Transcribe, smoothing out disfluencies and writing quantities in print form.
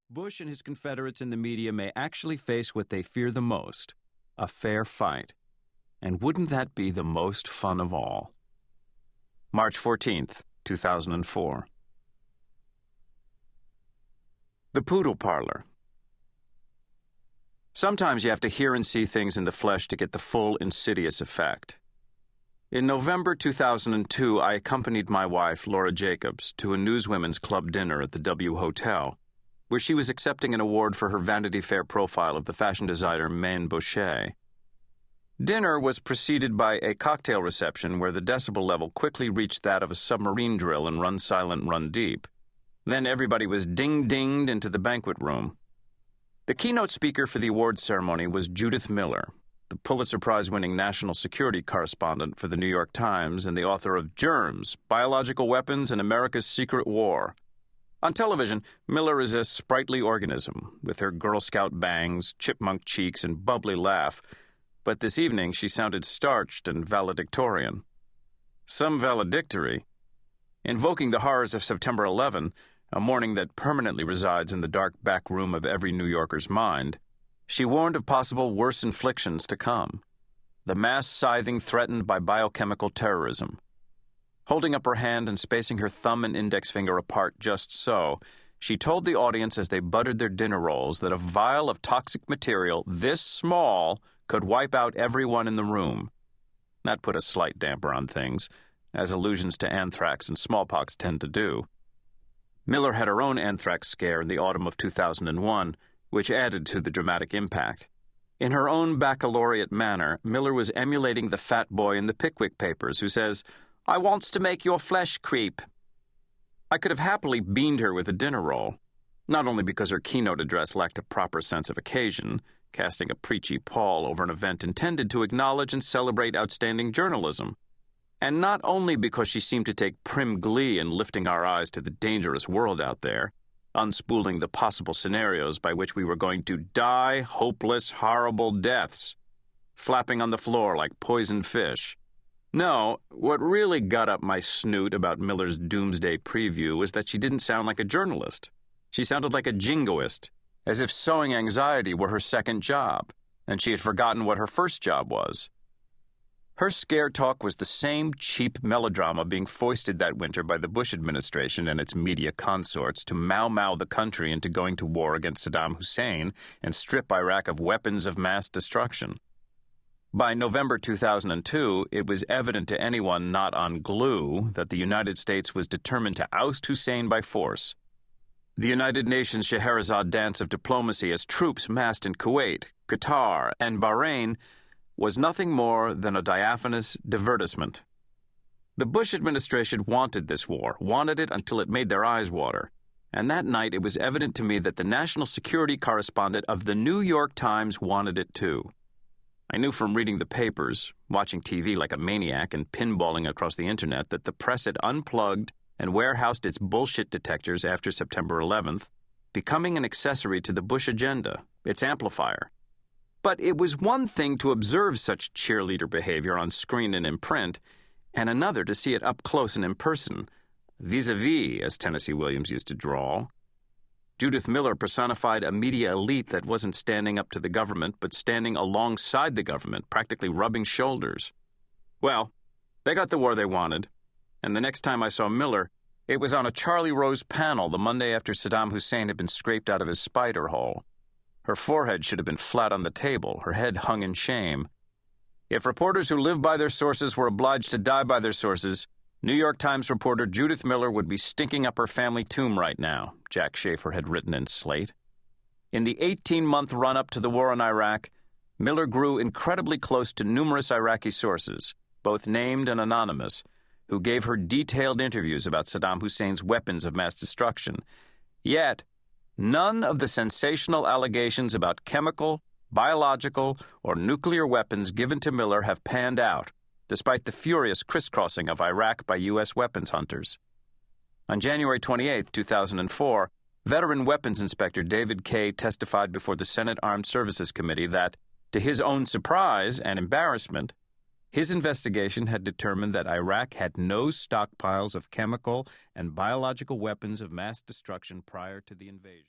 Bush and his Confederates in the media may actually face what they fear the most, a fair fight. And wouldn't that be the most fun of all? March 14th, 2004. The Poodle Parlor. Sometimes you have to hear and see things in the flesh to get the full insidious effect. In November 2002, I accompanied my wife, Laura Jacobs, to a Newswomen's Club dinner at the W Hotel, where she was accepting an award for her Vanity Fair profile of the fashion designer Maine Boucher. Dinner was preceded by a cocktail reception where the decibel level quickly reached that of a submarine drill in Run Silent, Run Deep. Then everybody was ding-dinged into the banquet room. The keynote speaker for the awards ceremony was Judith Miller, the Pulitzer Prize-winning national security correspondent for the New York Times and the author of Germs, Biological Weapons and America's Secret War. On television, Miller is a sprightly organism, with her Girl Scout bangs, chipmunk cheeks, and bubbly laugh, but this evening she sounded starched and valedictorian. Some valedictory. Invoking the horrors of September 11, a morning that permanently resides in the dark back room of every New Yorker's mind, she warned of possible worse inflictions to come. The mass scything threatened by biochemical terrorism. Holding up her hand and spacing her thumb and index finger apart just so, she told the audience as they buttered their dinner rolls that a vial of toxic material this small could wipe out everyone in the room. That put a slight damper on things, as allusions to anthrax and smallpox tend to do. Miller had her own anthrax scare in the autumn of 2001, which added to the dramatic impact. In her own baccalaureate manner, Miller was emulating the fat boy in the Pickwick Papers who says, "I wants to make your flesh creep." I could have happily beamed her with a dinner roll, not only because her keynote address lacked a proper sense of occasion, casting a preachy pall over an event intended to acknowledge and celebrate outstanding journalism, and not only because she seemed to take prim glee in lifting our eyes to the dangerous world out there, unspooling the possible scenarios by which we were going to die hopeless, horrible deaths, flapping on the floor like poisoned fish. No, what really got up my snoot about Miller's doomsday preview was that she didn't sound like a journalist. She sounded like a jingoist, as if sowing anxiety were her second job, and she had forgotten what her first job was. Her scare talk was the same cheap melodrama being foisted that winter by the Bush administration and its media consorts to mau-mau the country into going to war against Saddam Hussein and strip Iraq of weapons of mass destruction. By November 2002, it was evident to anyone not on glue that the United States was determined to oust Hussein by force. The United Nations Scheherazade dance of diplomacy as troops massed in Kuwait, Qatar, and Bahrain was nothing more than a diaphanous divertisement. The Bush administration wanted this war, wanted it until it made their eyes water, and that night it was evident to me that the national security correspondent of the New York Times wanted it too. I knew from reading the papers, watching TV like a maniac, and pinballing across the internet that the press had unplugged and warehoused its bullshit detectors after September 11th, becoming an accessory to the Bush agenda, its amplifier. But it was one thing to observe such cheerleader behavior on screen and in print, and another to see it up close and in person, vis-a-vis, as Tennessee Williams used to drawl. Judith Miller personified a media elite that wasn't standing up to the government, but standing alongside the government, practically rubbing shoulders. Well, they got the war they wanted, and the next time I saw Miller, it was on a Charlie Rose panel the Monday after Saddam Hussein had been scraped out of his spider hole. Her forehead should have been flat on the table, her head hung in shame. If reporters who live by their sources were obliged to die by their sources, New York Times reporter Judith Miller would be stinking up her family tomb right now, Jack Schaefer had written in Slate. In the 18-month run-up to the war in Iraq, Miller grew incredibly close to numerous Iraqi sources, both named and anonymous, who gave her detailed interviews about Saddam Hussein's weapons of mass destruction. Yet, none of the sensational allegations about chemical, biological, or nuclear weapons given to Miller have panned out, despite the furious crisscrossing of Iraq by U.S. weapons hunters. On January 28, 2004, veteran weapons inspector David Kaye testified before the Senate Armed Services Committee that, to his own surprise and embarrassment, his investigation had determined that Iraq had no stockpiles of chemical and biological weapons of mass destruction prior to the invasion.